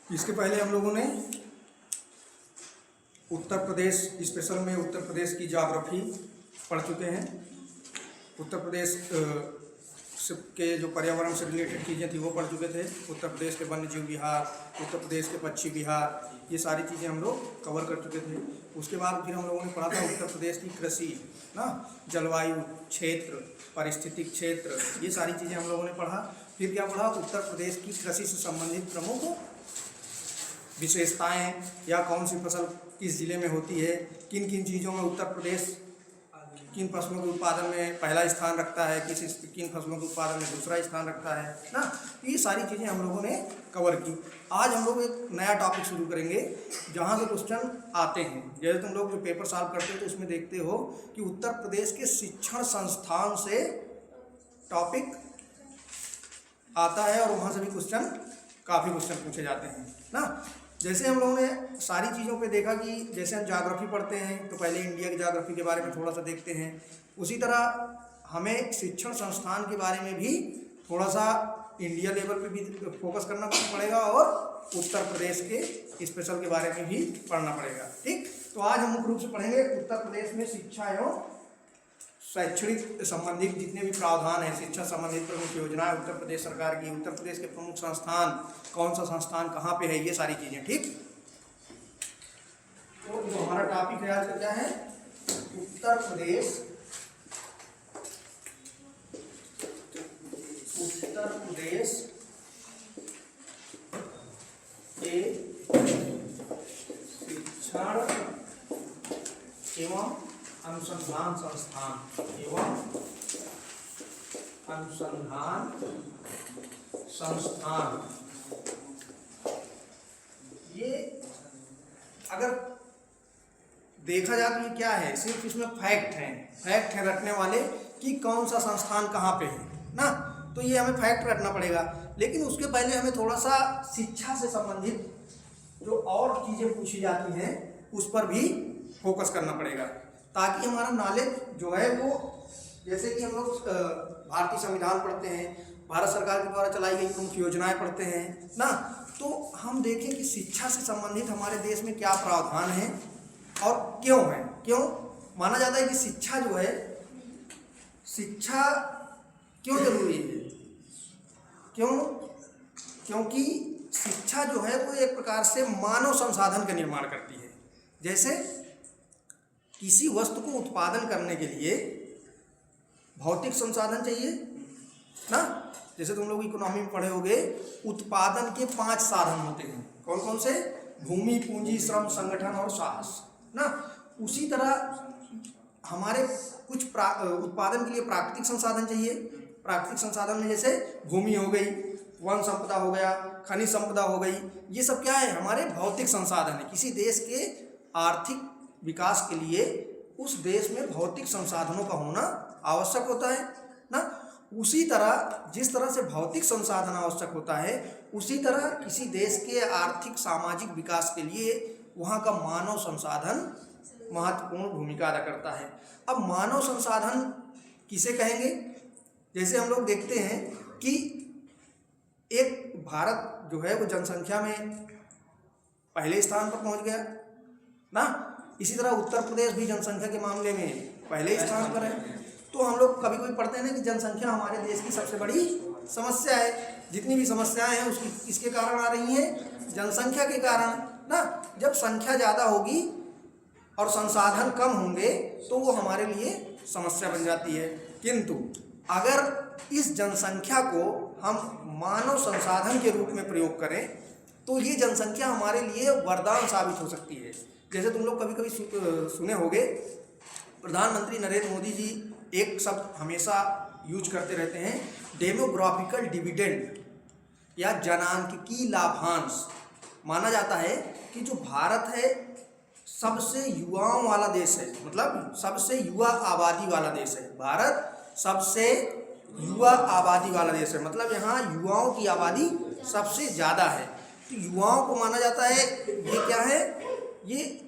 इसके पहले हम लोगों ने उत्तर प्रदेश स्पेशल में उत्तर प्रदेश की ज्योग्राफी पढ़ चुके हैं। उत्तर प्रदेश के जो पर्यावरण से रिलेटेड चीज़ें थी वो पढ़ चुके थे। उत्तर प्रदेश के वन्य जीव विहार, उत्तर प्रदेश के पक्षी विहार, ये सारी चीज़ें हम लोग कवर कर चुके थे। उसके बाद फिर हम लोगों ने पढ़ा था उत्तर प्रदेश की कृषि ना, जलवायु क्षेत्र, पारिस्थितिक क्षेत्र, ये सारी चीज़ें हम लोगों ने पढ़ा। फिर क्या पढ़ा, उत्तर प्रदेश की कृषि से संबंधित प्रमुख विशेषताएं या कौन सी फसल किस जिले में होती है, किन किन चीज़ों में उत्तर प्रदेश किन फसलों के उत्पादन में पहला स्थान रखता है, किन फसलों के उत्पादन में दूसरा स्थान रखता है ना। ये सारी चीज़ें हम लोगों ने कवर की। आज हम लोग एक नया टॉपिक शुरू करेंगे जहाँ से क्वेश्चन आते हैं। जैसे तुम लोग जो पेपर सॉल्व करते हो तो उसमें देखते हो कि उत्तर प्रदेश के शिक्षण संस्थान से टॉपिक आता है और वहाँ से भी काफ़ी क्वेश्चन पूछे जाते हैं ना। जैसे हम लोगों ने सारी चीज़ों पे देखा कि जैसे हम ज्योग्राफी पढ़ते हैं तो पहले इंडिया की ज्योग्राफी के बारे में थोड़ा सा देखते हैं, उसी तरह हमें शिक्षण संस्थान के बारे में भी थोड़ा सा इंडिया लेवल पे भी फोकस करना पड़ेगा और उत्तर प्रदेश के स्पेशल के बारे में भी पढ़ना पड़ेगा। ठीक, तो आज हम मुख्य रूप से पढ़ेंगे उत्तर प्रदेश में शिक्षा एवं शैक्षणिक संबंधित जितने भी प्रावधान हैं, शिक्षा संबंधित प्रमुख योजनाएं उत्तर प्रदेश सरकार की, उत्तर प्रदेश के प्रमुख संस्थान, कौन सा संस्थान कहाँ पे है, ये सारी चीजें। ठीक, तो जो हमारा टॉपिक है आज का क्या है, उत्तर प्रदेश के शिक्षण एवं अनुसंधान संस्थान। ये अगर देखा जाए तो ये क्या है, सिर्फ इसमें फैक्ट है रखने वाले कि कौन सा संस्थान कहाँ पे है ना, तो ये हमें फैक्ट रखना पड़ेगा। लेकिन उसके पहले हमें थोड़ा सा शिक्षा से संबंधित जो और चीज़ें पूछी जाती हैं उस पर भी फोकस करना पड़ेगा, ताकि हमारा नॉलेज जो है वो, जैसे कि हम लोग भारतीय संविधान पढ़ते हैं, भारत सरकार के द्वारा चलाई गई प्रमुख योजनाएं पढ़ते हैं ना, तो हम देखें कि शिक्षा से संबंधित हमारे देश में क्या प्रावधान है और क्यों है। क्यों माना जाता है कि शिक्षा जो है, शिक्षा क्यों जरूरी है, क्योंकि शिक्षा जो है वो एक प्रकार से मानव संसाधन का निर्माण करती है। जैसे किसी वस्तु को उत्पादन करने के लिए भौतिक संसाधन चाहिए ना, जैसे तुम लोग इकोनॉमी में पढ़े होगे, उत्पादन के 5 साधन होते हैं। कौन कौन से? भूमि, पूंजी, श्रम, संगठन और साहस ना। उसी तरह हमारे कुछ उत्पादन के लिए प्राकृतिक संसाधन चाहिए। प्राकृतिक संसाधन में जैसे भूमि हो गई, वन संपदा हो गया, खनिज संपदा हो गई, ये सब क्या है, हमारे भौतिक संसाधन है। किसी देश के आर्थिक विकास के लिए उस देश में भौतिक संसाधनों का होना आवश्यक होता है ना। उसी तरह जिस तरह से भौतिक संसाधन आवश्यक होता है, उसी तरह किसी देश के आर्थिक सामाजिक विकास के लिए वहाँ का मानव संसाधन महत्वपूर्ण भूमिका अदा करता है। अब मानव संसाधन किसे कहेंगे? जैसे हम लोग देखते हैं कि एक भारत जो है वो जनसंख्या में पहले स्थान पर पहुँच गया ना, इसी तरह उत्तर प्रदेश भी जनसंख्या के मामले में पहले स्थान पर है। तो हम लोग कभी कभी पढ़ते हैं ना कि जनसंख्या हमारे देश की सबसे बड़ी समस्या है। जितनी भी समस्याएं हैं उसकी किसके कारण आ रही हैं? जनसंख्या के कारण ना। जब संख्या ज़्यादा होगी और संसाधन कम होंगे तो वो हमारे लिए समस्या बन जाती है। किंतु अगर इस जनसंख्या को हम मानव संसाधन के रूप में प्रयोग करें तो ये जनसंख्या हमारे लिए वरदान साबित हो सकती है। जैसे तुम लोग कभी कभी सुने होंगे, प्रधानमंत्री नरेंद्र मोदी जी एक शब्द हमेशा यूज करते रहते हैं, डेमोग्राफिकल डिविडेंड या जनांकीय लाभांश। माना जाता है कि जो भारत है सबसे युवाओं वाला देश है, मतलब सबसे युवा आबादी वाला देश है। भारत सबसे युवा आबादी वाला देश है, मतलब यहाँ युवाओं की आबादी सबसे ज़्यादा है। तो युवाओं को माना जाता है, ये क्या है, ये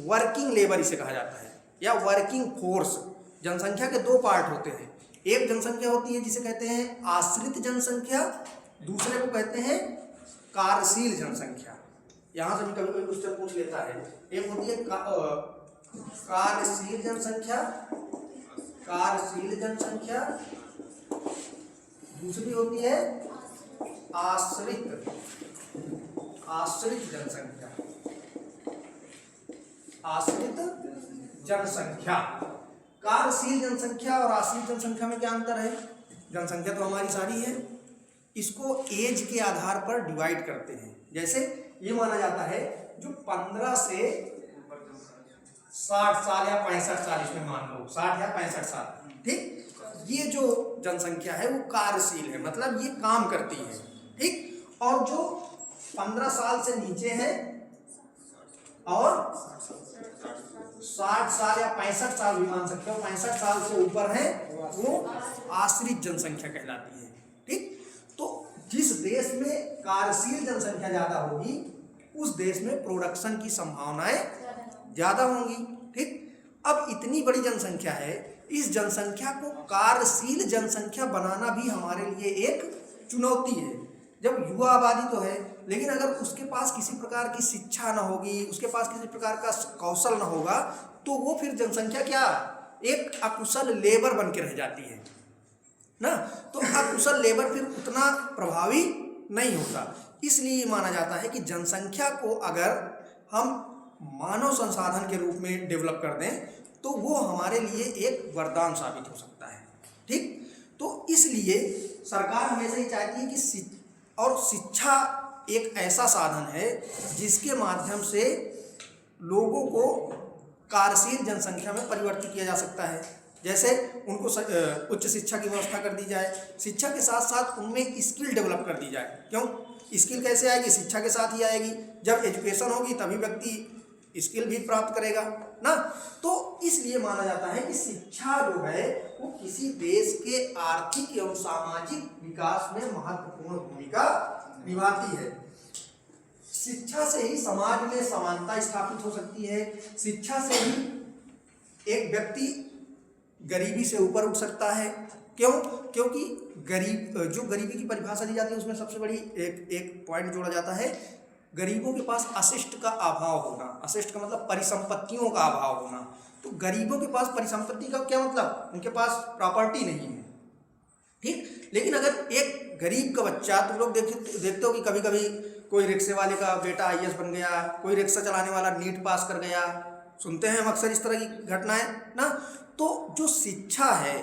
वर्किंग लेबर इसे कहा जाता है या वर्किंग फोर्स। जनसंख्या के 2 पार्ट होते हैं। एक जनसंख्या होती है जिसे कहते हैं आश्रित जनसंख्या, दूसरे को कहते हैं कार्यशील जनसंख्या। यहाँ से भी कभी कभी क्वेश्चन पूछ लेता है। एक होती है कार्यशील जनसंख्या, कार्यशील जनसंख्या, दूसरी होती है आश्रित, आश्रित जनसंख्या, आश्रित जनसंख्या। कार्यशील जनसंख्या और आश्रित जनसंख्या में क्या अंतर है? जनसंख्या तो हमारी सारी है, इसको एज के आधार पर डिवाइड करते हैं। जैसे ये माना जाता है जो 15 से 60 साल या 65 साल, इसमें मान लो 60 या 65 साल, ठीक, ये जो जनसंख्या है वो कार्यशील है, मतलब ये काम करती है, ठीक। और जो 15 साल से नीचे है और 60 साल या 65 साल भी मान सकते हो, 65 साल से ऊपर है, वो आश्रित जनसंख्या कहलाती है, ठीक। तो जिस देश में कार्यशील जनसंख्या ज्यादा होगी उस देश में प्रोडक्शन की संभावनाएं ज्यादा होंगी, ठीक। अब इतनी बड़ी जनसंख्या है, इस जनसंख्या को कार्यशील जनसंख्या बनाना भी हमारे लिए एक चुनौती है। जब युवा आबादी तो है, लेकिन अगर उसके पास किसी प्रकार की शिक्षा न होगी, उसके पास किसी प्रकार का कौशल न होगा, तो वो फिर जनसंख्या क्या, एक अकुशल लेबर बन के रह जाती है ना। तो अकुशल लेबर फिर उतना प्रभावी नहीं होता। इसलिए माना जाता है कि जनसंख्या को अगर हम मानव संसाधन के रूप में डेवलप कर दें तो वो हमारे लिए एक वरदान साबित हो सकता है, ठीक। तो इसलिए सरकार हमेशा ही चाहती है कि और शिक्षा एक ऐसा साधन है जिसके माध्यम से लोगों को कार्यशील जनसंख्या में परिवर्तित किया जा सकता है। जैसे उनको उच्च शिक्षा की व्यवस्था कर दी जाए, शिक्षा के साथ साथ उनमें स्किल डेवलप कर दी जाए। क्यों? स्किल कैसे आएगी? शिक्षा के साथ ही आएगी। जब एजुकेशन होगी तभी व्यक्ति स्किल भी प्राप्त करेगा ना। तो इसलिए माना जाता है कि शिक्षा जो है वो किसी देश के आर्थिक एवं सामाजिक विकास में महत्वपूर्ण भूमिका निभाती है। शिक्षा से ही समाज में समानता स्थापित हो सकती है। शिक्षा से ही एक व्यक्ति गरीबी से ऊपर उठ सकता है। क्यों? क्योंकि जो गरीबी की परिभाषा दी जाती है उसमें सबसे बड़ी एक पॉइंट जोड़ा जाता है, गरीबों के पास अशिष्ट का अभाव होना। अशिष्ट का मतलब परिसंपत्तियों का अभाव होना। तो गरीबों के पास परिसंपत्ति का क्या मतलब? उनके पास प्रॉपर्टी नहीं है, ठीक। लेकिन अगर एक गरीब का बच्चा, तुम लोग देखते हो कि कभी कभी कोई रिक्शे वाले का बेटा IAS बन गया, कोई रिक्शा चलाने वाला नीट पास कर गया, सुनते हैं हम अक्सर इस तरह की घटनाएं ना। तो जो शिक्षा है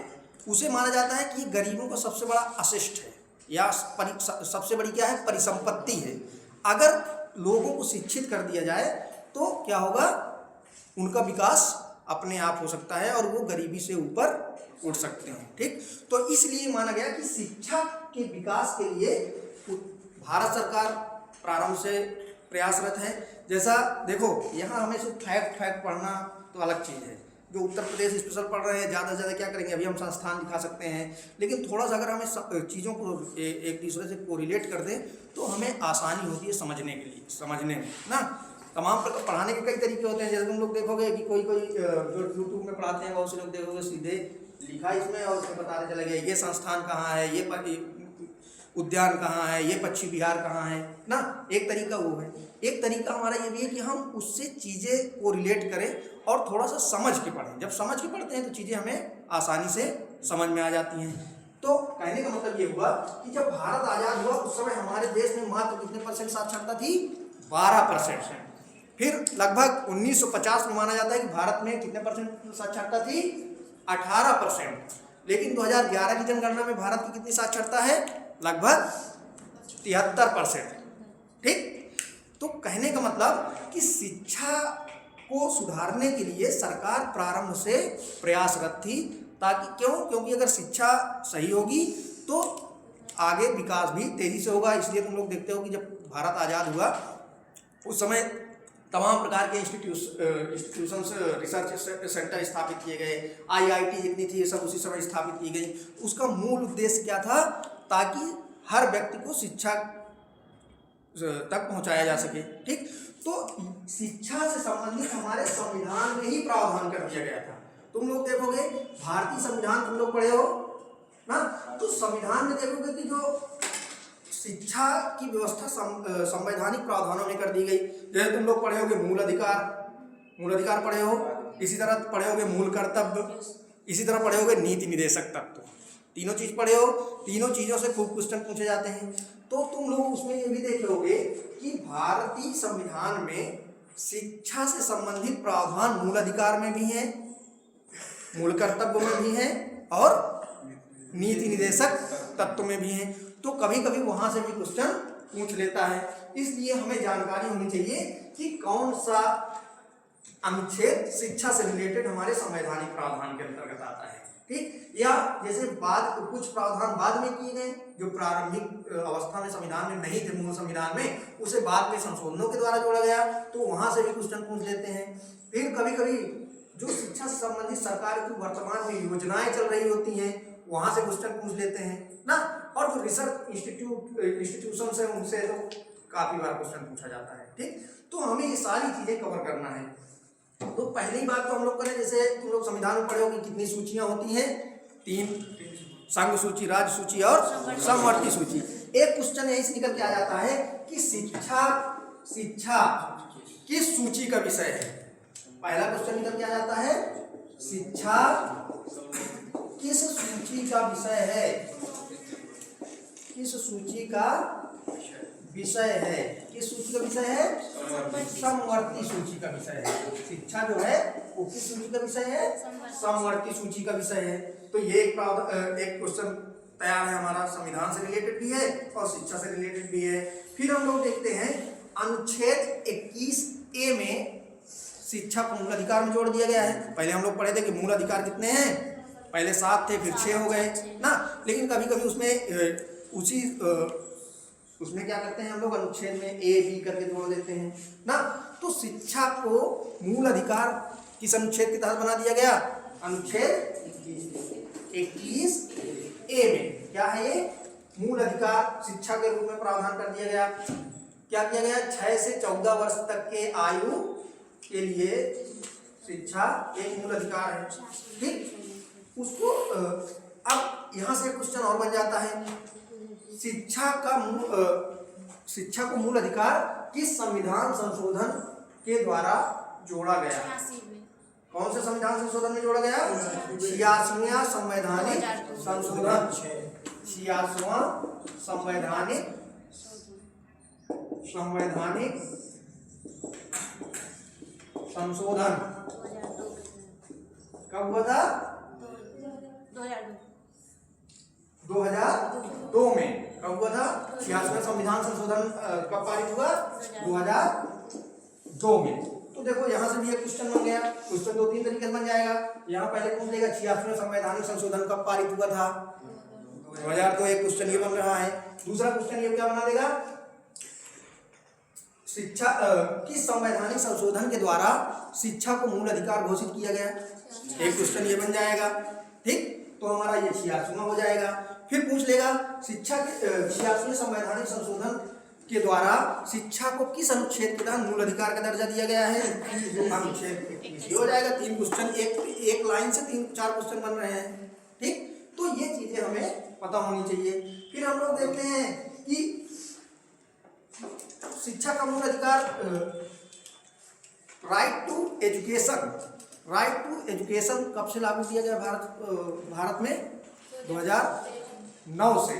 उसे माना जाता है कि गरीबों का सबसे बड़ा अशिष्ट है, या सबसे बड़ी क्या है? परिसंपत्ति है। अगर लोगों को शिक्षित कर दिया जाए तो क्या होगा? उनका विकास अपने आप हो सकता है और वो गरीबी से ऊपर उठ सकते हैं, ठीक। तो इसलिए माना गया कि शिक्षा के विकास के लिए भारत सरकार प्रारंभ से प्रयासरत है। जैसा देखो, यहाँ हमें सिर्फ फैक्ट पढ़ना तो अलग चीज़ है। जो उत्तर प्रदेश स्पेशल पढ़ रहे हैं, ज़्यादा से ज़्यादा क्या करेंगे? अभी हम संस्थान दिखा सकते हैं, लेकिन थोड़ा सा अगर हमें चीज़ों को एक दूसरे से कोरिलेट कर दें तो हमें आसानी होती है समझने में ना। तमाम पढ़ाने के कई तरीके होते हैं। जैसे तुम लोग देखोगे कि कोई जो यूट्यूब में पढ़ाते हैं, बहुत से लोग देखोगे सीधे लिखा इसमें और उसमें बताने चले गए ये संस्थान कहाँ है, ये उद्यान कहाँ है, ये पक्षी विहार कहाँ है ना। एक तरीका वो है। एक तरीका हमारा ये भी है कि हम उससे चीज़ें को रिलेट करें और थोड़ा सा समझ के पढ़ें। जब समझ के पढ़ते हैं तो चीज़ें हमें आसानी से समझ में आ जाती हैं। तो कहने का मतलब ये हुआ कि जब भारत आज़ाद हुआ उस समय हमारे देश में मात्र कितने % साक्षरता थी? 12%। फिर लगभग 1950 में माना जाता है कि भारत में कितने % साक्षरता थी? 18%। लेकिन 2011 की जनगणना में भारत की कितनी साक्षरता है? लगभग 73%, ठीक। तो कहने का मतलब कि शिक्षा को सुधारने के लिए सरकार प्रारंभ से प्रयासरत थी, ताकि क्योंकि अगर शिक्षा सही होगी तो आगे विकास भी तेजी से होगा। इसलिए तुम लोग देखते हो कि जब भारत आज़ाद हुआ उस समय तमाम प्रकार के इंस्टीट्यूशंस, रिसर्च सेंटर स्थापित किए गए। IIT जितनी थी ये सब उसी समय स्थापित की गई। उसका मूल उद्देश्य क्या था? ताकि हर व्यक्ति को शिक्षा तक पहुंचाया जा सके, ठीक। तो शिक्षा से संबंधित हमारे संविधान में ही प्रावधान कर दिया गया था। तुम लोग देखोगे भारतीय संविधान तुम लोग पढ़े हो ना, तो संविधान में देखोगे कि जो शिक्षा की व्यवस्था संवैधानिक प्रावधानों में कर दी गई। जैसे तुम लोग पढ़े होगे मूल अधिकार पढ़े हो, इसी तरह पढ़े होगे मूल कर्तव्य, इसी तरह पढ़े होगे नीति निदेशक तत्व। तीनों चीज पढ़े हो, तीनों चीजों से खूब क्वेश्चन पूछे जाते हैं। तो तुम लोग उसमें ये भी देखे होगे कि भारतीय संविधान में शिक्षा से संबंधित प्रावधान मूल अधिकार में भी है, मूल कर्तव्य में भी है और नीति निदेशक तत्व में भी है। तो कभी कभी वहां से भी क्वेश्चन पूछ लेता है। इसलिए हमें जानकारी होनी चाहिए कि कौन सा अनुच्छेद शिक्षा से रिलेटेड हमारे संवैधानिक प्रावधान के अंतर्गत आता है, ठीक। या जैसे कुछ प्रावधान बाद में किए गए जो प्रारंभिक अवस्था में संविधान में नहीं थे, मूल संविधान में, उसे बाद में संशोधनों के द्वारा जोड़ा गया, तो वहां से भी क्वेश्चन पूछ लेते हैं। फिर कभी कभी जो शिक्षा से संबंधित सरकार की वर्तमान में योजनाएं चल रही होती हैं, वहां से क्वेश्चन पूछ लेते हैं ना। और जो रिसर्च इंस्टीट्यूशन है उनसे तो काफी बार क्वेश्चन पूछा जाता है, ठीक। तो हमें ये सारी चीजें कवर करना है। तो पहली बात तो हम लोग करें, जैसे तुम लोग संविधान में पढ़े हो कि कितनी सूचियां होती हैं, 3, संघ सूची, राज्य सूची और समवर्ती सूची। एक क्वेश्चन यही से निकल के आ जाता है कि शिक्षा किस सूची का विषय है। पहला क्वेश्चन निकल के आ जाता है, शिक्षा किस सूची का विषय है, किस सूची का विषय है, किस सूची का विषय है, समवर्ती सूची का विषय है। शिक्षा जो है वो किस सूची का विषय है, समवर्ती सूची का विषय है। तो ये एक क्वेश्चन तैयार है हमारा, संविधान से रिलेटेड भी है और शिक्षा से रिलेटेड भी है। फिर हम लोग देखते हैं अनुच्छेद 21A में शिक्षा को मूल अधिकार में जोड़ दिया गया है। पहले हम लोग पढ़े थे कि मूल अधिकार कितने हैं, पहले 7 थे, फिर 6 हो गए ना। लेकिन कभी कभी उसमें क्या करते हैं हम लोग, अनुच्छेद में A B करके जोड़ देते हैं ना। तो शिक्षा को मूल अधिकार किस अनुच्छेद के तहत बना दिया गया, अनुच्छेद 21A में क्या है ये, मूल अधिकार शिक्षा के रूप में प्रावधान कर दिया गया। क्या किया गया, 6 से 14 वर्ष तक के आयु के लिए शिक्षा एक मूल अधिकार है, ठीक। उसको अब यहाँ से क्वेश्चन और बन जाता है, शिक्षा को मूल अधिकार किस संविधान संशोधन के द्वारा जोड़ा गया। कौन से संविधान संशोधन में जोड़ा गया, 86वां संवैधानिक संशोधन, 86वां संवैधानिक संशोधन कब हुआ था, 2002 में। कब हुआ था, 86वां संविधान संशोधन कब पारित हुआ, 2002 में। तो देखो यहाँ से भी एक क्वेश्चन बन गया। क्वेश्चन 2-3 तरीके से बन जाएगा। यहाँ पहले पूछ लेगा 86वां संवैधानिक संशोधन कब पारित हुआ था, 2002। एक क्वेश्चन ये बन रहा है। दूसरा क्वेश्चन ये क्या बना देगा, शिक्षा किस संवैधानिक संशोधन के द्वारा शिक्षा को मूल अधिकार घोषित किया गया, एक क्वेश्चन ये बन जाएगा, ठीक। तो हमारा ये 86वां हो जाएगा। फिर पूछ लेगा शिक्षा के 86वें संवैधानिक संशोधन के द्वारा शिक्षा को किस अनुच्छेद के तहत मूल अधिकार का दर्जा दिया गया है, अनुच्छेद 21। ये हो जाएगा 3 क्वेश्चन, एक लाइन से 3-4 क्वेश्चन बन रहे हैं, ठीक। तो ये चीजें हमें पता होनी चाहिए। फिर हम लोग देखते हैं कि शिक्षा का मूल अधिकार, राइट टू एजुकेशन कब से लागू किया गया भारत में, 2009 से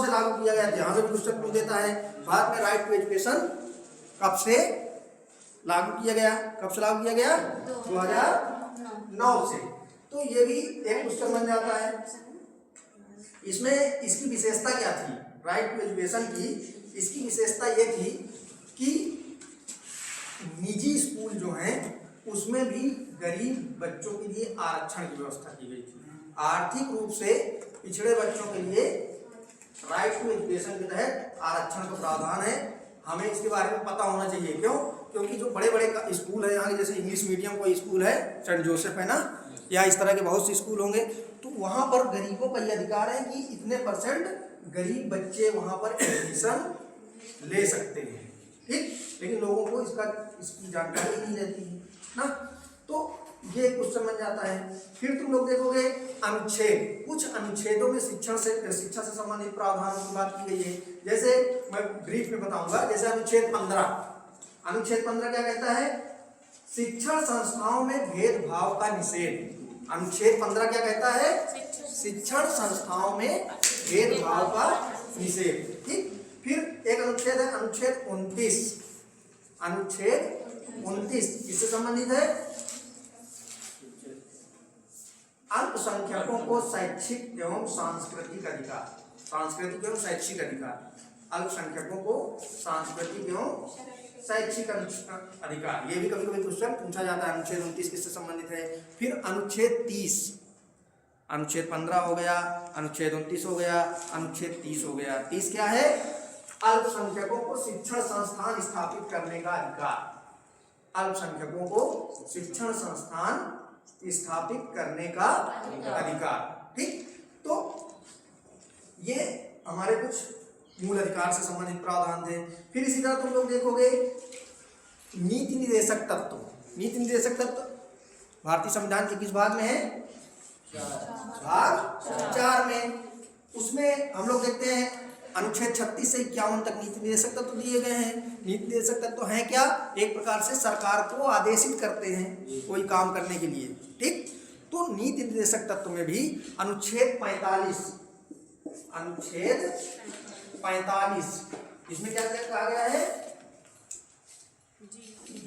लागू किया गया। यहाँ से क्वेश्चन पूछ देता है, भारत में राइट टू एजुकेशन कब से लागू किया गया, 2009 से। तो ये भी एक क्वेश्चन बन जाता है। इसमें इसकी विशेषता क्या थी, राइट टू एजुकेशन की इसकी विशेषता ये थी कि निजी स्कूल जो हैं उसमें भी गरीब बच्चों के लिए आरक्षण की व्यवस्था की गई थी। आर्थिक रूप से पिछड़े बच्चों के लिए राइट टू एजुकेशन के तहत आरक्षण का प्रावधान है। हमें इसके बारे में पता होना चाहिए। क्यों, क्योंकि जो बड़े बड़े स्कूल है यहाँ के, जैसे इंग्लिश मीडियम कोई स्कूल है, सेंट जोसेफ है ना, या इस तरह के बहुत से स्कूल होंगे, तो वहाँ पर गरीबों का ये अधिकार है कि इतने % गरीब बच्चे वहाँ पर एडमिशन ले सकते हैं, ठीक। लेकिन लोगों को इसकी जानकारी नहीं रहती है ना। तो ये क्वेश्चन बन जाता है। फिर तुम लोग देखोगे अनुच्छेद, कुछ अनुच्छेदों में शिक्षा से संबंधित प्रावधानों की बात की गई है। जैसे मैं ब्रीफ में बताऊंगा, जैसे अनुच्छेद 15 क्या कहता है? शिक्षण संस्थाओं में भेदभाव का निषेध। अनुच्छेद 15 क्या कहता है? शिक्षण संस्थाओं में भेदभाव का निषेध। ठीक। फिर एक अनुच्छेद है अनुच्छेद 29 किससे संबंधित है? अल्पसंख्यकों को शैक्षिक एवं सांस्कृतिक अधिकार। अल्पसंख्यकों को सांस्कृतिक एवं शैक्षिक अधिकार, ये भी कभी कभी क्वेश्चन पूछा जाता है। अनुच्छेद 29 किससे संबंधित है? फिर अनुच्छेद 30, अनुच्छेद 15 हो गया, अनुच्छेद 29 हो गया, अनुच्छेद 30 हो गया। 30 क्या है? अल्पसंख्यकों को शिक्षण संस्थान स्थापित करने का अधिकार। अल्पसंख्यकों को शिक्षण संस्थान स्थापित करने का अधिकार। ठीक। तो ये हमारे कुछ मूल अधिकार से संबंधित प्रावधान थे। फिर इसी तरह तुम लोग देखोगे नीति निर्देशक तत्व भारतीय संविधान के किस भाग में है? भाग 4 में। उसमें हम लोग देखते हैं अनुच्छेद 36 से 51 तक नीति निर्देशक तत्व दिए गए हैं। नीति निर्देशक तत्व हैं क्या? एक प्रकार से सरकार को आदेशित करते हैं कोई काम करने के लिए। ठीक। तो नीति निर्देशक तत्व में भी अनुच्छेद 45, इसमें क्या क्या कहा गया है?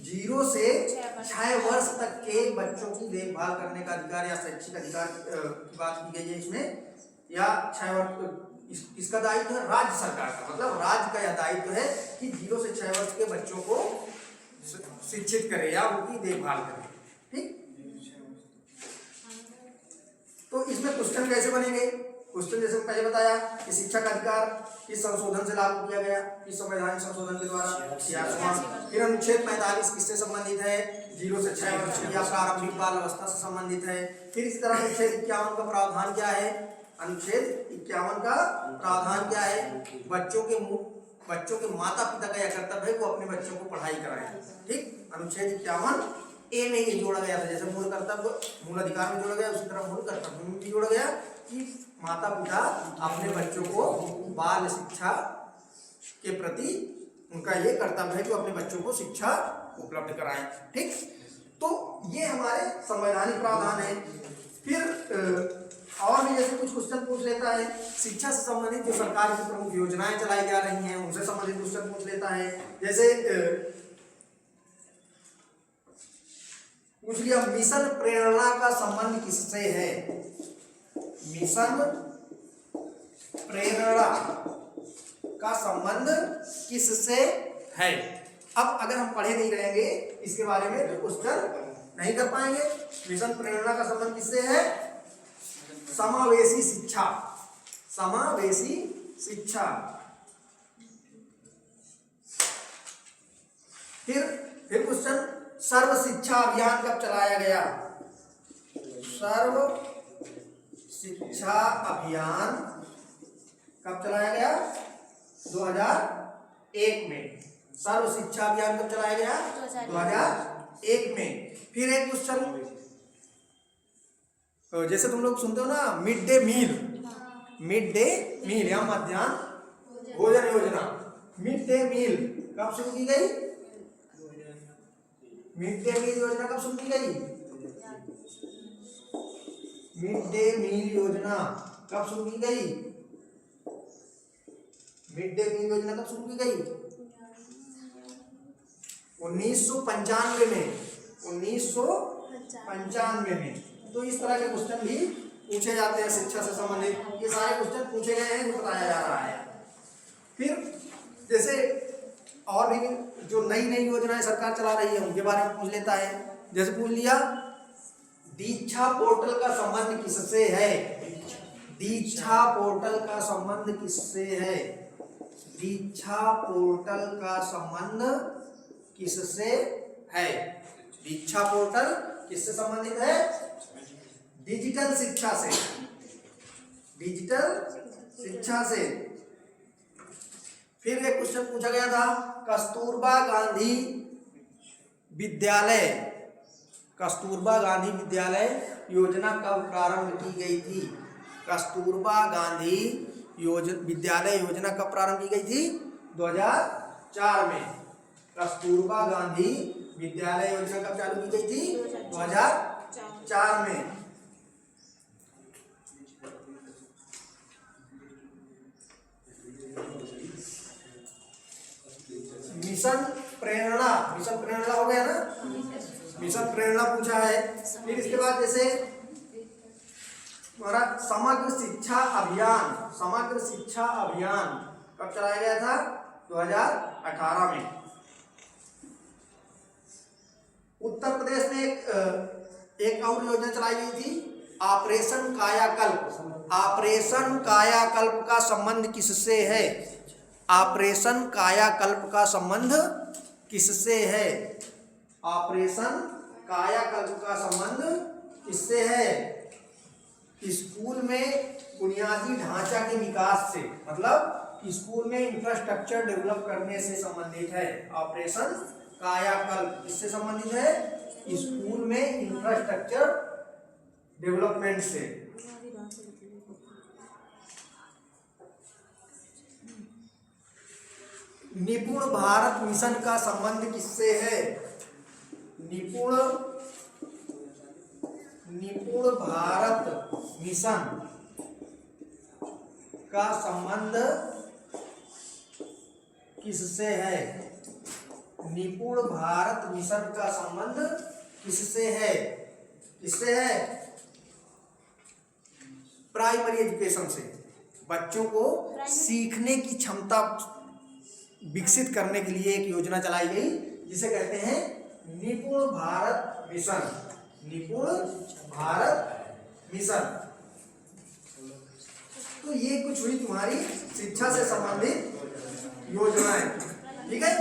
0 से 6 वर्ष तक के बच्चों की देखभाल करने का अधिकार या शैक्षिक अधिकार की बात की गई है इसमें। या 6 वर्ष इसका दायित्व है राज्य सरकार का, मतलब राज्य का यह दायित्व है कि 0 से 6 वर्ष के बच्चों को शिक्षित करे या उनकी देखभाल करे। ठीक। तो इसमें क्वेश्चन कैसे बनेंगे? क्वेश्चन जैसे पहले बताया कि शिक्षा का अधिकार किस संशोधन से लागू किया गया? इस संवैधानिक संशोधन के द्वारा 66। फिर अनुच्छेद 45 किससे संबंधित है? 0 से 6 वर्ष या प्रारंभिक बाल अवस्था से संबंधित है। फिर इस तरह अनुच्छेद 51 का प्रावधान क्या है? अनुच्छेद 51 का प्रावधान क्या है? बच्चों के माता पिता का यह कर्तव्य है वो अपने बच्चों को पढ़ाई कराएं। ठीक। अनुच्छेद 51 ए में ये जोड़ा गया था, जैसे मूल अधिकार में जोड़ा गया उसी तरह मूल कर्तव्य में भी जोड़ा गया कि माता पिता अपने बच्चों को बाल शिक्षा के प्रति उनका ये कर्तव्य है कि अपने बच्चों को शिक्षा उपलब्ध कराएं। ठीक। तो ये हमारे संवैधानिक प्रावधान है। फिर और भी जैसे कुछ क्वेश्चन पूछ लेता है शिक्षा से संबंधित जो सरकार की प्रमुख योजनाएं चलाई जा रही हैं उनसे संबंधित क्वेश्चन पूछ लेता है। जैसे पूछ लिया मिशन प्रेरणा का संबंध किससे है? मिशन प्रेरणा का संबंध किससे है? अब अगर हम पढ़े नहीं रहेंगे इसके बारे में तो क्वेश्चन नहीं कर पाएंगे। मिशन प्रेरणा का संबंध किससे है? समावेशी शिक्षा। फिर क्वेश्चन सर्व शिक्षा अभियान कब चलाया गया? सर्व शिक्षा अभियान कब चलाया गया? 2001 में। सर्व शिक्षा अभियान कब चलाया गया? 2001 में। फिर एक क्वेश्चन जैसे तुम लोग सुनते हो ना मिड डे मील या मध्याह्न भोजन योजना। मिड डे मील कब शुरू की गई? मिड डे मील योजना कब शुरू की गई? मिड डे मील योजना कब शुरू की गई? मिड डे मील योजना कब शुरू की गई? 1995 में। 1995 में। तो इस तरह के क्वेश्चन भी पूछे जाते हैं शिक्षा से संबंधित। ये सारे क्वेश्चन पूछे गए हैं जो बताया जा रहा है। फिर जैसे और भी जो नई योजनाएं सरकार चला रही है उनके बारे में पूछ लेता है। जैसे पूछ लिया दीक्षा पोर्टल का संबंध किससे है? दीक्षा पोर्टल का संबंध किससे है? दीक्षा पोर्टल का संबंध किससे है? दीक्षा पोर्टल किससे संबंधित है? डिजिटल शिक्षा से। फिर एक क्वेश्चन पूछा गया था कस्तूरबा गांधी विद्यालय कस्तूरबा गांधी विद्यालय योजना कब प्रारंभ की गई थी? कस्तूरबा गांधी विद्यालय योजना कब प्रारंभ की गई थी? 2004 में। कस्तूरबा गांधी विद्यालय योजना कब चालू की गई थी? 2004 में। मिशन प्रेरणा, मिशन प्रेरणा हो गया ना, मिशन प्रेरणा पूछा है। फिर इसके बाद जैसे हमारा समग्र शिक्षा अभियान, समग्र शिक्षा अभियान कब चलाया गया था? 2018 में। उत्तर प्रदेश में एक और योजना चलाई गई थी, ऑपरेशन कायाकल्प। ऑपरेशन कायाकल्प का संबंध किससे है? ऑपरेशन कायाकल्प का संबंध किससे है? ऑपरेशन कायाकल्प का संबंध किससे है? स्कूल में बुनियादी ढांचा के विकास से, मतलब स्कूल में इंफ्रास्ट्रक्चर डेवलप करने से संबंधित है। ऑपरेशन कायाकल्प किससे संबंधित है? स्कूल में इंफ्रास्ट्रक्चर डेवलपमेंट से। निपुण भारत मिशन का संबंध किससे है? निपुण भारत मिशन का संबंध किससे है? निपुण भारत मिशन का संबंध किससे है? किससे है? प्राइमरी एजुकेशन से। बच्चों को सीखने की क्षमता विकसित करने के लिए एक योजना चलाई गई जिसे कहते हैं निपुण भारत मिशन। निपुण भारत मिशन। तो ये कुछ हुई तुम्हारी शिक्षा से संबंधित योजनाएं, ठीक है।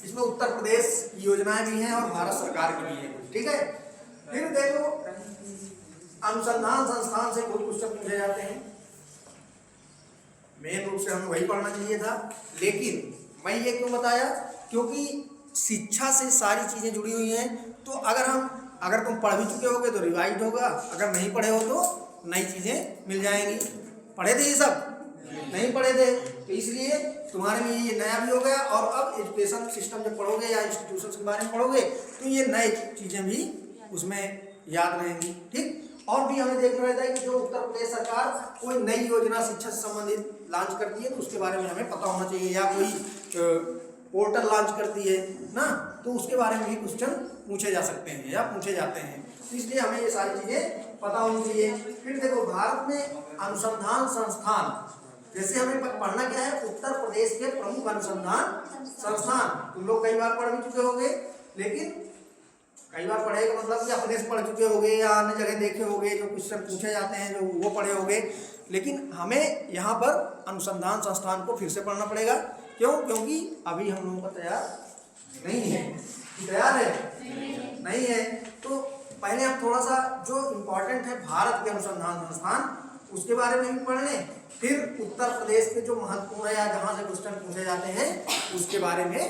इसमें उत्तर प्रदेश की योजनाएं भी हैं और भारत सरकार की भी हैं, ठीक है। फिर देखो अनुसंधान संस्थान से कुछ क्वेश्चन पूछे जाते हैं। मेन रूप से हमें वही पढ़ना चाहिए था, लेकिन मैं ये क्यों बताया, क्योंकि शिक्षा से सारी चीज़ें जुड़ी हुई हैं। तो अगर तुम पढ़ भी चुके होगे तो रिवाइज होगा, अगर नहीं पढ़े हो तो नई चीज़ें मिल जाएंगी। पढ़े थे ये सब? नहीं पढ़े थे, तो इसलिए तुम्हारे लिए ये नया भी हो गया। और अब एजुकेशन सिस्टम जब पढ़ोगे या इंस्टीट्यूशन के बारे में पढ़ोगे तो ये नई चीज़ें भी उसमें याद रहेंगी, ठीक। और भी हमें देखना रहता है कि जो उत्तर प्रदेश सरकार कोई नई योजना शिक्षा से संबंधित लॉन्च करती है तो उसके बारे में हमें पता होना चाहिए, या कोई पोर्टल लॉन्च करती है ना, तो उसके बारे में भी क्वेश्चन पूछे जा सकते हैं या पूछे जाते हैं। तो इसलिए हमें ये सारी चीज़ें पता होनी चाहिए। फिर देखो भारत में अनुसंधान संस्थान, जैसे हमें पढ़ना क्या है, उत्तर प्रदेश के प्रमुख अनुसंधान संस्थान। तुम लोग कई बार पढ़ भी चुके होंगे, लेकिन कई बार पढ़े का मतलब कि अपने से पढ़ चुके होंगे या अन्य जगह देखे होंगे, जो क्वेश्चन पूछे जाते हैं जो वो पढ़े होंगे। लेकिन हमें यहाँ पर अनुसंधान संस्थान को फिर से पढ़ना पड़ेगा। क्यों? क्योंकि अभी हम लोगों का तैयार नहीं है। तैयार है? नहीं है। तो पहले हम थोड़ा सा जो इम्पोर्टेंट है भारत के अनुसंधान संस्थान उसके बारे में भी पढ़ लें, फिर उत्तर प्रदेश के जो महत्वपूर्ण है या जहाँ से क्वेश्चन पूछे जाते हैं उसके बारे में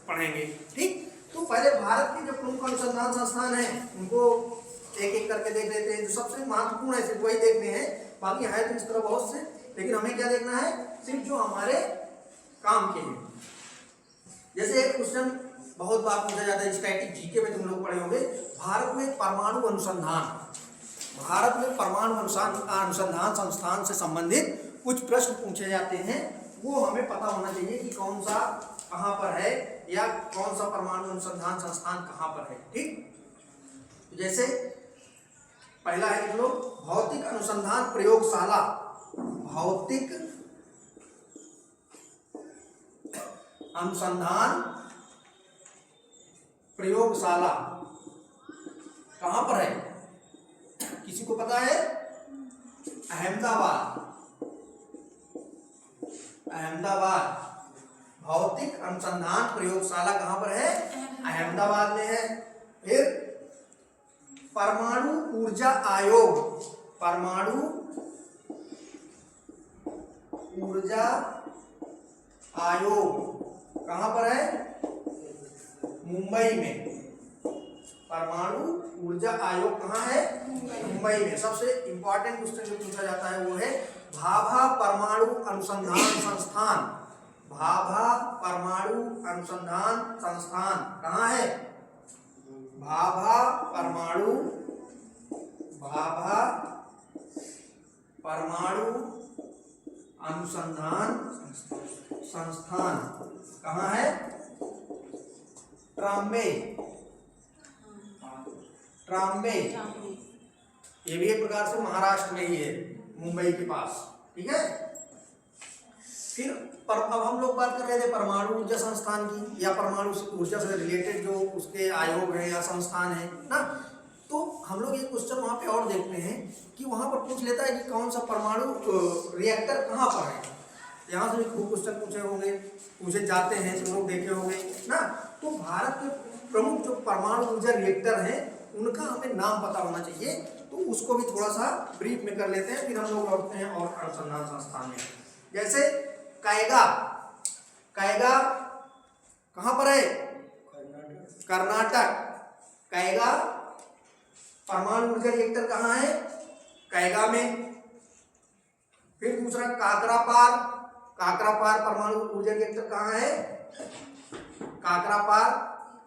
पढ़ेंगे, ठीक। तो पहले भारत के जो प्रमुख अनुसंधान संस्थान हैं उनको एक एक करके देख लेते हैं। जो सबसे महत्वपूर्ण है सिर्फ वही देखने हैं, बाकी है तो इस तरह बहुत से, लेकिन हमें क्या देखना है, सिर्फ जो हमारे काम के हैं। जैसे एक क्वेश्चन बहुत बार पूछा जाता है, स्टैटिक जीके में तुम लोग पढ़े होंगे, भारत में परमाणु अनुसंधान संस्थान से संबंधित कुछ प्रश्न पूछे जाते हैं। वो हमें पता होना चाहिए कि कौन सा कहाँ पर है या कौन सा परमाणु अनुसंधान संस्थान कहाँ पर है, ठीक। जैसे पहला है लिख लो, भौतिक अनुसंधान प्रयोगशाला। भौतिक अनुसंधान प्रयोगशाला कहाँ पर है? किसी को पता है? अहमदाबाद। भौतिक अनुसंधान प्रयोगशाला कहाँ पर है? अहमदाबाद में है। फिर परमाणु ऊर्जा आयोग कहाँ पर है? मुंबई में। परमाणु ऊर्जा आयोग कहाँ है? मुंबई में। सबसे इंपॉर्टेंट क्वेश्चन जो पूछा जाता है वो है भाभा परमाणु अनुसंधान संस्थान। भाभा परमाणु अनुसंधान संस्थान कहाँ है? भाभा परमाणु अनुसंधान संस्थान कहाँ है? ट्राम्बे। ये भी एक प्रकार से महाराष्ट्र में ही है, मुंबई के पास। ठीक है। फिर अब हम लोग बात कर रहे थे परमाणु ऊर्जा संस्थान की, या परमाणु ऊर्जा से रिलेटेड जो उसके आयोग है या संस्थान है ना। तो हम लोग एक क्वेश्चन वहाँ पे और देखते हैं कि वहाँ पर पूछ लेता है कि कौन सा परमाणु रिएक्टर कहाँ पर है। यहाँ से भी खूब क्वेश्चन पूछे जाते हैं, तुम लोग देखे होंगे ना। तो भारत के प्रमुख जो परमाणु ऊर्जा रिएक्टर हैं उनका हमें नाम पता होना चाहिए। तो उसको भी थोड़ा सा ब्रीफ में कर लेते हैं, फिर हम लोग लौटते हैं और अनुसंधान संस्थान में। जैसे कैगा कहाँ पर है? कर्नाटक। कैगा परमाणु ऊर्जा रिएक्टर कहाँ है? कैगा में। फिर दूसरा काकरापार परमाणु ऊर्जा रिएक्टर कहाँ है? काकरापार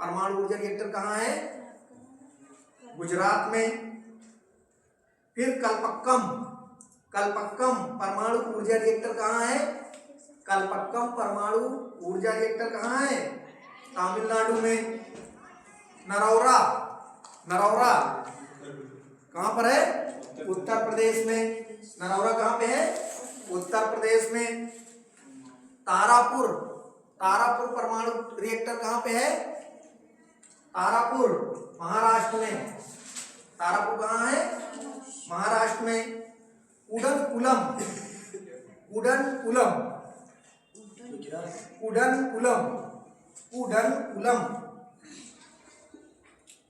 परमाणु ऊर्जा रिएक्टर कहाँ है? गुजरात में। फिर कलपक्कम परमाणु ऊर्जा रिएक्टर कहाँ है? कलपक्कम परमाणु ऊर्जा रिएक्टर कहाँ है? तमिलनाडु में। नरौरा कहाँ पर है? उत्तर प्रदेश में। नरौरा कहाँ पे है? उत्तर प्रदेश में। तारापुर परमाणु रिएक्टर कहाँ पे है? तारापुर महाराष्ट्र में। तारापुर कहाँ है? महाराष्ट्र में। उडनकुलम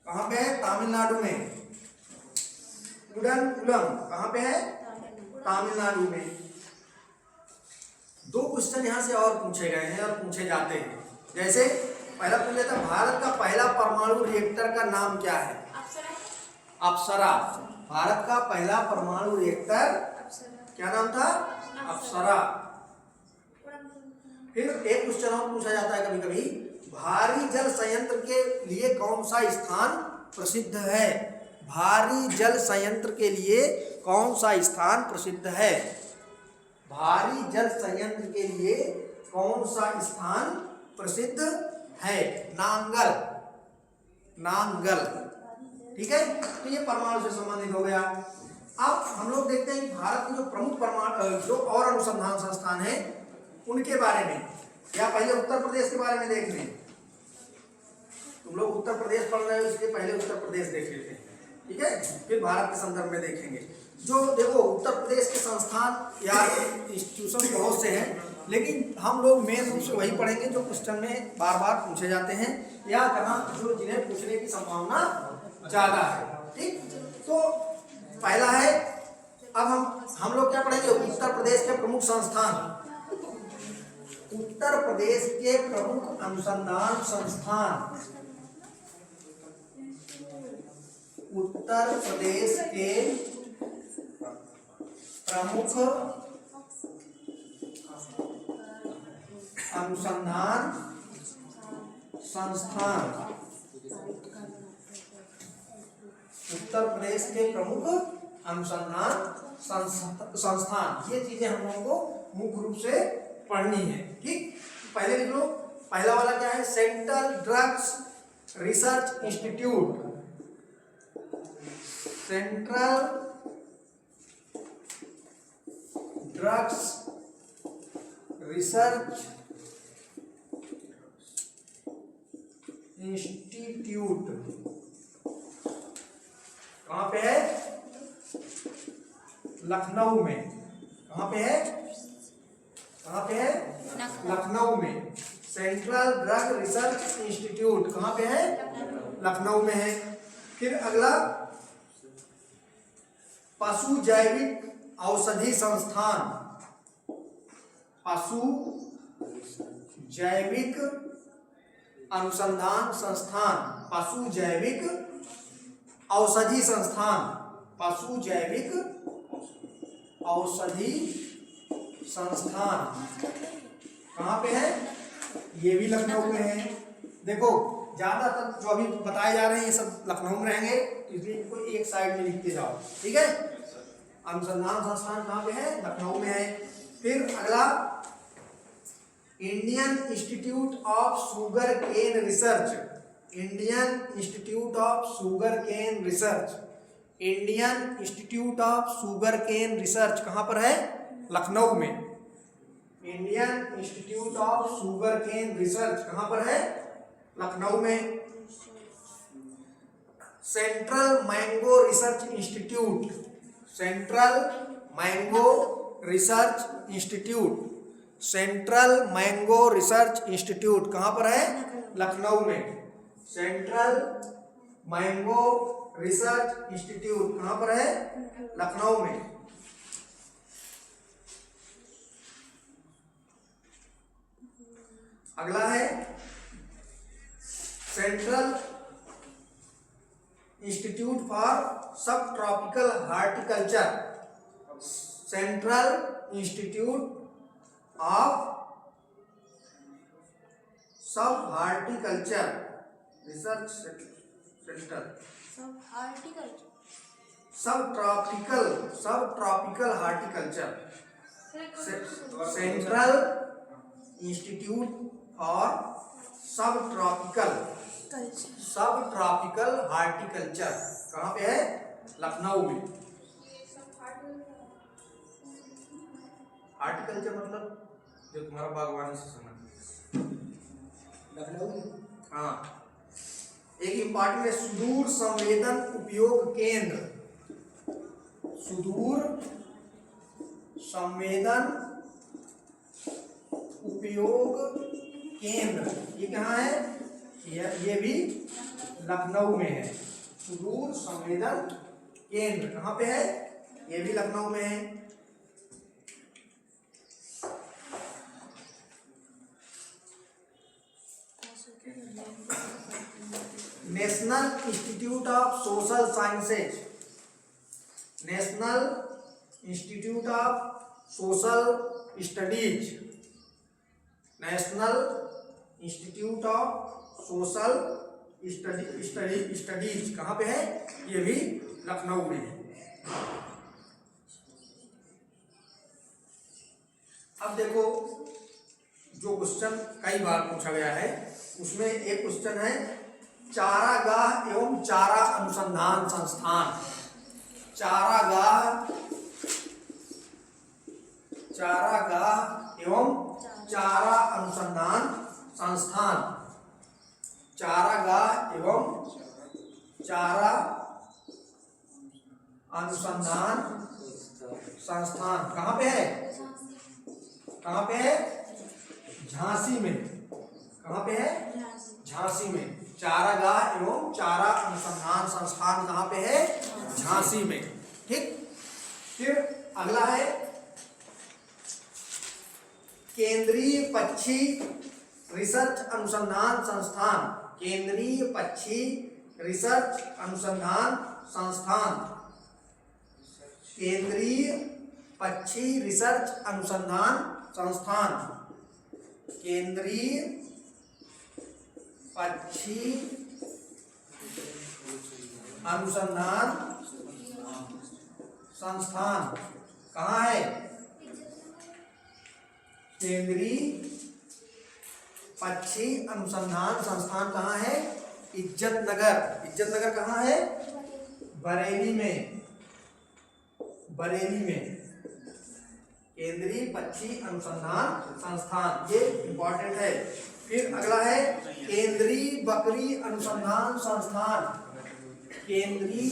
कहाँ पे है? तमिलनाडु में। उडनकुलम कहाँ पे है? तमिलनाडु में। दो क्वेश्चन यहाँ से और पूछे गए हैं और पूछे जाते हैं। जैसे पहला पूछ लेता है, भारत का पहला परमाणु रिएक्टर का नाम क्या है? अप्सरा। भारत का पहला परमाणु रिएक्टर क्या नाम था? अप्सरा। फिर एक क्वेश्चन और पूछा जाता है कभी कभी, भारी जल संयंत्र के लिए कौन सा स्थान प्रसिद्ध है? भारी जल संयंत्र के लिए कौन सा स्थान प्रसिद्ध है? भारी जल संयंत्र के लिए कौन सा स्थान प्रसिद्ध है? नांगल। ठीक है। तो ये परमाणु से संबंधित हो गया। अब हम लोग देखते हैं कि भारत के जो प्रमुख परमाणु जो और अनुसंधान संस्थान है उनके बारे में, या पहले उत्तर प्रदेश के बारे में देख लें। तुम लोग उत्तर प्रदेश पढ़ रहे हो, इसलिए पहले उत्तर प्रदेश देख लेते हैं। ठीक है। फिर भारत के संदर्भ में देखेंगे। जो देखो उत्तर प्रदेश के संस्थान या इंस्टीट्यूशन बहुत से हैं, लेकिन हम लोग मेन रूप से वही पढ़ेंगे जो क्वेश्चन में बार बार पूछे जाते हैं, या कहाँ जो जिन्हें पूछने की संभावना ज़्यादा है। ठीक। तो पहला है, अब हम लोग क्या पढ़ेंगे? उत्तर प्रदेश के प्रमुख संस्थान। उत्तर प्रदेश के प्रमुख अनुसंधान संस्थान। उत्तर प्रदेश के प्रमुख अनुसंधान संस्थान। उत्तर प्रदेश के प्रमुख अनुसंधान संस्थान। ये चीजें हम लोगों को मुख्य रूप से पढ़नी है। ठीक। पहले लिख लो। पहला वाला क्या है? Central drugs research institute. Central drugs research Institute कहाँ पे है? लखनऊ में। कहाँ पे है? कहाँ पे है? लखनऊ में। सेंट्रल ड्रग रिसर्च इंस्टीट्यूट कहाँ पे है? लखनऊ में है। फिर अगला, पशु जैविक औषधि संस्थान। पशु जैविक अनुसंधान संस्थान। पशु जैविक औषधि संस्थान, पशु जैविक औषधि संस्थान कहाँ पे है? ये भी लखनऊ में है। देखो ज्यादातर जो अभी बताए जा रहे हैं ये सब लखनऊ में रहेंगे, इसलिए इनको एक साइड में लिखते जाओ, ठीक है। अनुसंधान संस्थान कहाँ पे है? लखनऊ में है। फिर अगला, Indian Institute of Sugar Cane Research, Indian Institute of Sugar Cane Research, Indian Institute of Sugar Cane Research कहाँ पर है? लखनऊ में। Indian Institute of Sugar Cane Research कहाँ पर है? लखनऊ में। Central Mango Research institute, Central Mango Research institute, Central Mango Research Institute कहाँ पर है? लखनऊ में। सेंट्रल मैंगो रिसर्च इंस्टीट्यूट कहाँ पर है? लखनऊ में। अगला है सेंट्रल इंस्टीट्यूट फॉर सब tropical horticulture, central institute of सब हार्टिकल्चर रिसर्च सेंटर, सब tropical horticulture, central institute for सब ट्रॉपिकल हार्टिकल्चर कहाँ पे है? लखनऊ में। हार्टिकल्चर मतलब जो तुम्हारा बागवानी से संबंधित, लखनऊ में। हाँ, एक इंपॉर्टेंट है सुदूर संवेदन उपयोग केंद्र, सुदूर संवेदन उपयोग केंद्र, ये कहाँ है? ये भी लखनऊ में है। सुदूर संवेदन केंद्र कहाँ पे है? ये भी लखनऊ में है। National institute of social sciences, national institute of social studies, national institute of social studies कहाँ पे है? ये भी लखनऊ में है। अब देखो जो क्वेश्चन कई बार पूछा गया है उसमें एक क्वेश्चन है चारागाह एवं चारा अनुसंधान संस्थान, चारागाह एवं चारा अनुसंधान संस्थान, चारागाह एवं चारा अनुसंधान संस्थान कहाँ पे है? कहाँ पे है? झांसी में। कहाँ पे है? झांसी में। चारागाह एवं चारा अनुसंधान संस्थान कहाँ पे है? झांसी में। ठीक। फिर अगला है केंद्रीय पक्षी रिसर्च अनुसंधान संस्थान, केंद्रीय पक्षी रिसर्च अनुसंधान संस्थान, केंद्रीय पक्षी रिसर्च अनुसंधान संस्थान, केंद्रीय पक्षी अनुसंधान संस्थान कहाँ है? केंद्रीय पक्षी अनुसंधान संस्थान कहाँ है? इज्जतनगर। इज्जतनगर कहाँ है? बरेली में। बरेली में केंद्रीय पक्षी अनुसंधान संस्थान, ये इंपॉर्टेंट है। फिर अगला है केंद्रीय बकरी अनुसंधान संस्थान, केंद्रीय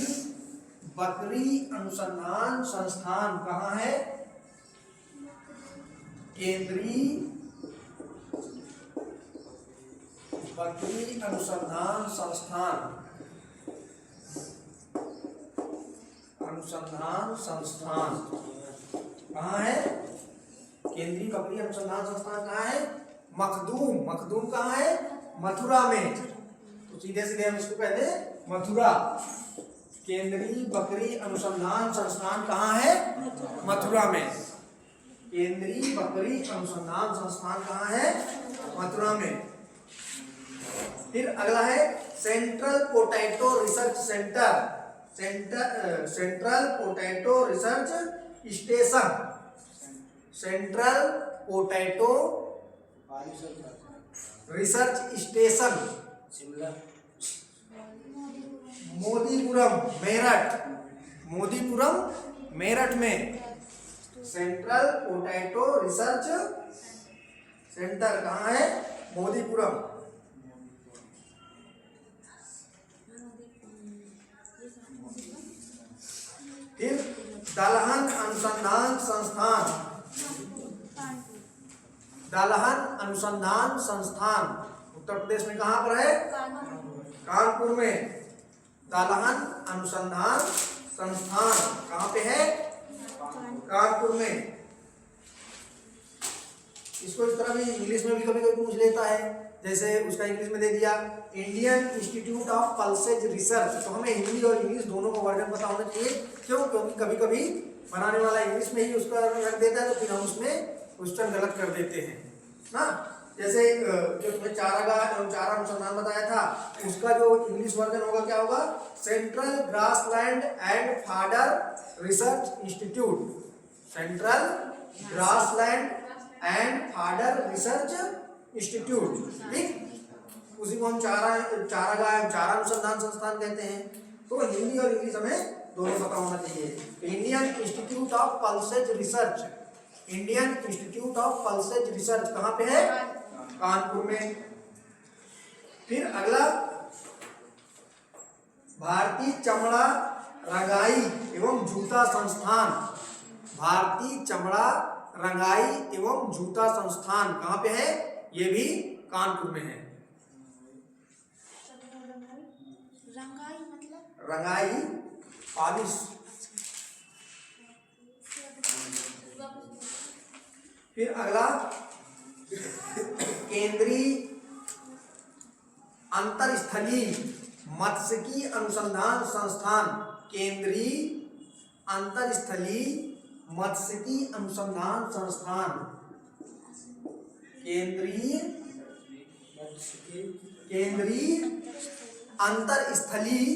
बकरी अनुसंधान संस्थान कहाँ है? केंद्रीय बकरी अनुसंधान संस्थान, अनुसंधान संस्थान कहाँ है? केंद्रीय बकरी अनुसंधान संस्थान कहाँ है? मखदूम। मखदूम कहाँ है? मथुरा में। तो सीधे सीधे हम इसको कहते हैं मथुरा। केंद्रीय बकरी अनुसंधान संस्थान कहाँ है? मथुरा में। केंद्रीय बकरी अनुसंधान संस्थान कहाँ है? मथुरा में। फिर अगला है central potato research centre, central potato research station, central potato research station Modipuram Meerut, Modipuram Meerut में सेंट्रल पोटैटो रिसर्च सेंटर कहाँ है? मोदीपुरम। फिर दलहन अनुसंधान संस्थान, दलहन अनुसंधान संस्थान उत्तर प्रदेश में कहाँ पर है? कानपुर में। दलहन अनुसंधान संस्थान कहाँ पे है? कानपुर में। इसको इस तरह भी इंग्लिश में भी कभी कभी पूछ लेता है, जैसे उसका इंग्लिश में दे दिया Indian Institute of pulses research, तो हमें हिंदी और इंग्लिश दोनों का वर्जन पता होना चाहिए। क्यों? क्योंकि कभी कभी बनाने वाला इंग्लिश में ही उसका रख देता है, तो फिर हम उसमें क्वेश्चन गलत कर देते हैं ना। जैसे जो तुम्हें चारा अनुसंधान बताया था, उसका जो इंग्लिश वर्जन होगा क्या होगा? Central grassland and fodder research institute, central grassland and fodder research institute. ठीक, उसी को हम चारा अनुसंधान संस्थान कहते हैं। तो हिंदी और इंग्लिश हमें दोनों पता होना चाहिए। Indian Institute of pulses research, Indian Institute of pulses research कहाँ पे है? कानपुर में। फिर अगला भारतीय चमड़ा रंगाई एवं जूता संस्थान, भारतीय चमड़ा रंगाई एवं जूता संस्थान कहाँ पे है? ये भी कानपुर में है। रंगाई मतलब? रंगाई पॉलिश। फिर अगला केंद्रीय अंतरस्थलीय मत्स्यिकी अनुसंधान संस्थान, केंद्रीय अंतरस्थलीय मत्स्यिकी अनुसंधान संस्थान, केंद्रीय अंतरस्थलीय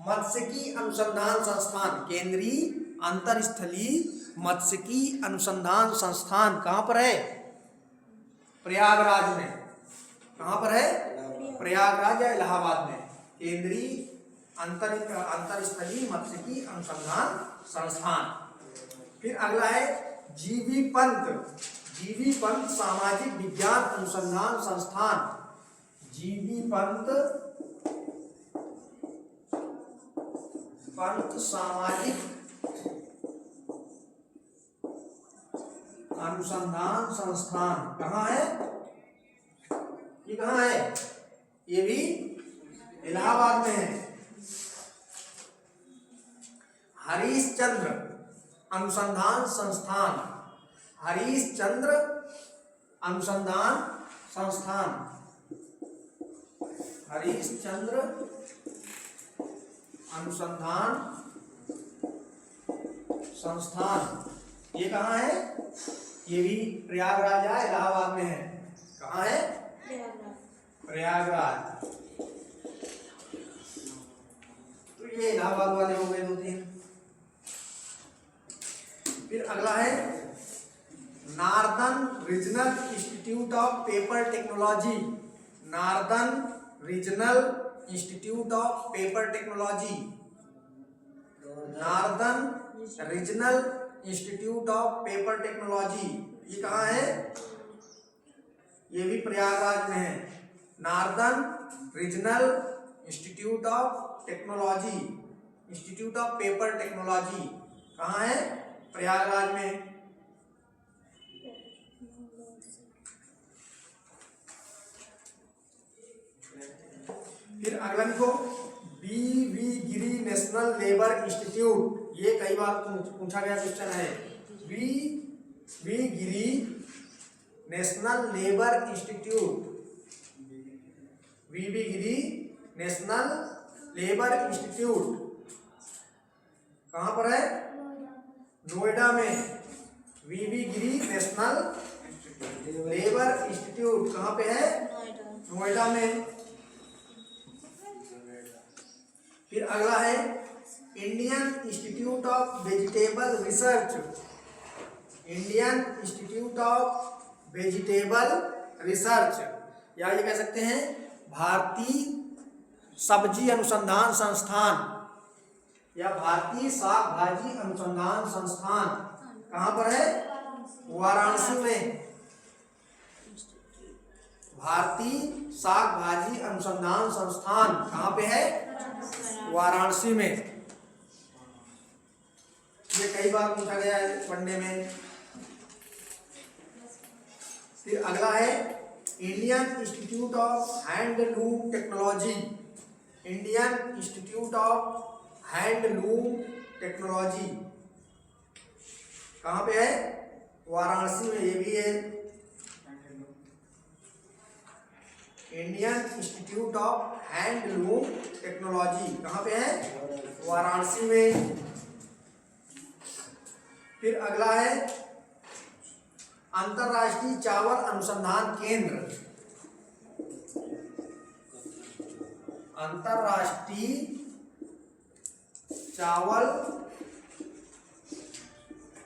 मत्स्यिकी अनुसंधान संस्थान, केंद्रीय अंतरस्थलीय मत्स्यिकी अनुसंधान संस्थान कहाँ पर है? प्रयागराज में। कहाँ पर है? प्रयागराज या इलाहाबाद में। केंद्रीय अंतरस्थलीय मत्स्यिकी अनुसंधान संस्थान। फिर अगला है जीवी पंत सामाजिक विज्ञान अनुसंधान संस्थान, जीवी पंत सामाजिक अनुसंधान संस्थान कहाँ है? ये कहाँ है? ये भी इलाहाबाद में है। हरीशचंद्र अनुसंधान संस्थान, हरीशचंद्र अनुसंधान संस्थान, हरीशचंद्र अनुसंधान संस्थान ये कहाँ है? ये भी प्रयागराज या इलाहाबाद में है। कहाँ है? प्रयागराज। तो ये इलाहाबाद वाले हो गए 2-3। फिर अगला है northern regional institute of paper technology, northern regional institute of paper technology, northern regional institute of paper technology ये कहाँ है? ये भी प्रयागराज में है। Northern regional institute of technology, institute of paper technology कहाँ है? प्रयागराज में। फिर अगला लिखो बी.वी. गिरी नेशनल लेबर इंस्टीट्यूट, ये कई बार पूछा गया क्वेश्चन है। बी.वी. गिरी नेशनल लेबर इंस्टीट्यूट, बी.वी. गिरी नेशनल लेबर इंस्टीट्यूट कहाँ पर है? नोएडा में। वीवी गिरी नेशनल लेबर इंस्टीट्यूट कहाँ पे है? नोएडा में। फिर अगला है Indian Institute of vegetable research. Indian Institute of vegetable research, या ये कह सकते हैं भारतीय सब्जी अनुसंधान संस्थान या भारतीय शाक भाजी अनुसंधान संस्थान कहाँ पर है? वाराणसी में। भारतीय शाक भाजी अनुसंधान संस्थान कहाँ पे है? वाराणसी में। ये कई बार पूछा गया है पढ़ने में। फिर अगला है Indian Institute of handloom technology. Indian Institute of handloom technology कहाँ पे है? वाराणसी में। ये भी है Indian Institute of handloom technology कहाँ पे है? वाराणसी में। फिर अगला है अंतर्राष्ट्रीय चावल अनुसंधान केंद्र। अंतर्राष्ट्रीय चावल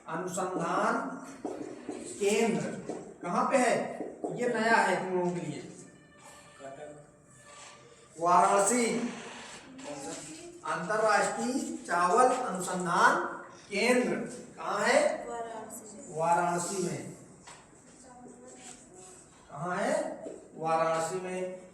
अनुसंधान केंद्र कहाँ पे है? ये नया है तुम लोगों के लिए। वाराणसी। अंतर्राष्ट्रीय चावल अनुसंधान केंद्र कहाँ है? वाराणसी में। कहाँ है? वाराणसी में।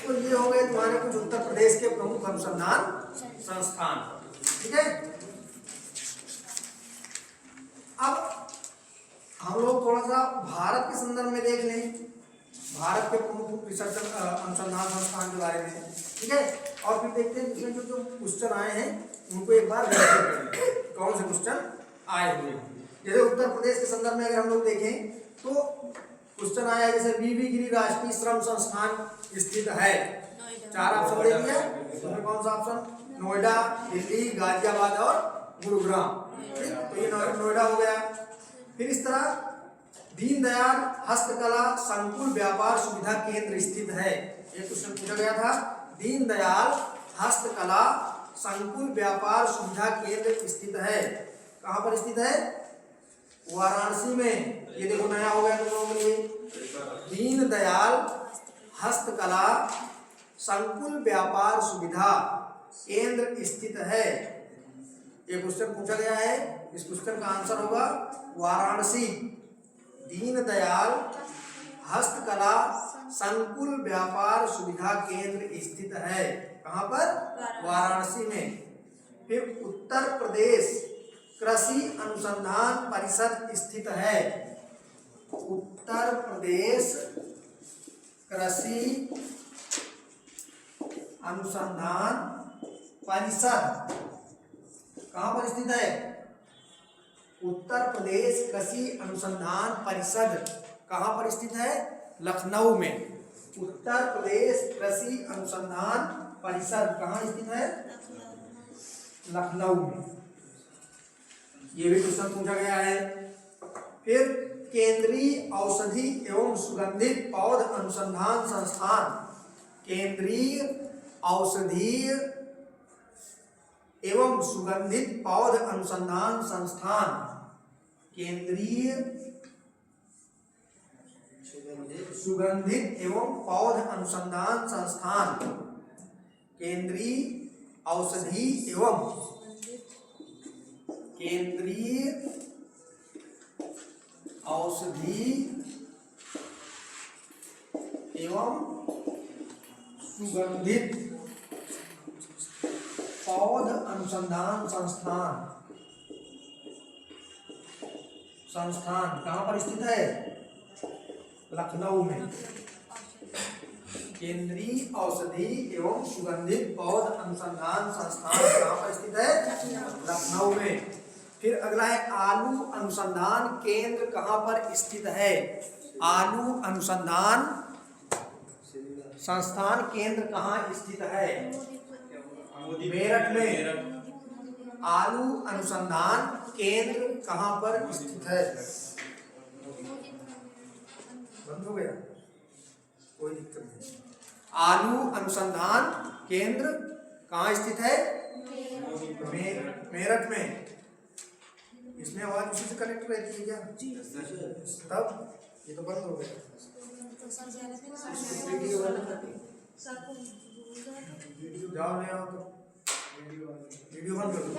तो ये हो गए तुम्हारे कुछ उत्तर प्रदेश के प्रमुख अनुसंधान संस्थान। ठीक है। अब हम लोग थोड़ा सा भारत के संदर्भ में देख लें, भारत के प्रमुख रिसर्च अनुसंधान संस्थान के बारे में। ठीक है। और फिर देखते हैं इसमें जो क्वेश्चन आए हैं उनको एक बार करें, कौन से क्वेश्चन आए हुए हैं। जैसे उत्तर प्रदेश के संदर्भ में अगर हम लोग देखें तो क्वेश्चन आया जैसे वीवी गिरी राष्ट्रीय श्रम संस्थान स्थित है। 4 ऑप्शन दे दिया, उसमें कौन सा ऑप्शन? नोएडा, दिल्ली, गाजियाबाद और गुरुग्राम। तो ये नोएडा हो गया। फिर इस तरह दीनदयाल हस्तकला संकुल व्यापार सुविधा केंद्र स्थित है। ये क्वेश्चन पूछा गया था। दीनदयाल हस्तकला संकुल व्यापार सुविधा केंद्र स्थित है। कहाँ पर स्थित है? वाराणसी में। ये देखो नया हो गया तुम लोगों के लिए। दीनदयाल हस्तकला संकुल व्यापार सुविधा केंद्र स्थित है। ये क्वेश्चन पूछा गया है। इस क्वेश्चन का आंसर होगा वाराणसी। दीनदयाल हस्तकला संकुल व्यापार सुविधा केंद्र स्थित है। कहाँ पर? वाराणसी में। फिर उत्तर प्रदेश कृषि अनुसंधान परिषद स्थित है। उत्तर प्रदेश कृषि अनुसंधान परिषद कहाँ पर स्थित है? उत्तर प्रदेश कृषि अनुसंधान परिषद कहाँ पर स्थित है? लखनऊ में। उत्तर प्रदेश कृषि अनुसंधान परिषद कहाँ स्थित है? लखनऊ में। ये भी क्वेश्चन पूछा गया है। फिर केंद्रीय औषधि एवं सुगंधित पौध अनुसंधान संस्थान। केंद्रीय औषधीय एवं सुगंधित पौध अनुसंधान संस्थान। केंद्रीय सुगंधित एवं पौध अनुसंधान संस्थान। केंद्रीय औषधि एवं केंद्रीय औषधि एवं सुगंधित पौध अनुसंधान संस्थान। संस्थान कहाँ पर स्थित है? लखनऊ में। केंद्रीय औषधि एवं सुगंधित पौध अनुसंधान संस्थान कहाँ पर स्थित है? लखनऊ में। फिर अगला है आलू अनुसंधान केंद्र कहाँ पर स्थित है? आलू अनुसंधान संस्थान केंद्र कहाँ स्थित है? मेरठ में। आलू अनुसंधान केंद्र कहाँ पर स्थित है? बंद हो गया, कोई दिक्कत नहीं। आलू अनुसंधान केंद्र कहाँ स्थित है? मेरठ में। इसमें आवाज उसी से कनेक्ट रहती है क्या? तब ये तो बंद हो गया। वीडियो जाओ ले आओ, तो वीडियो बंद कर दो।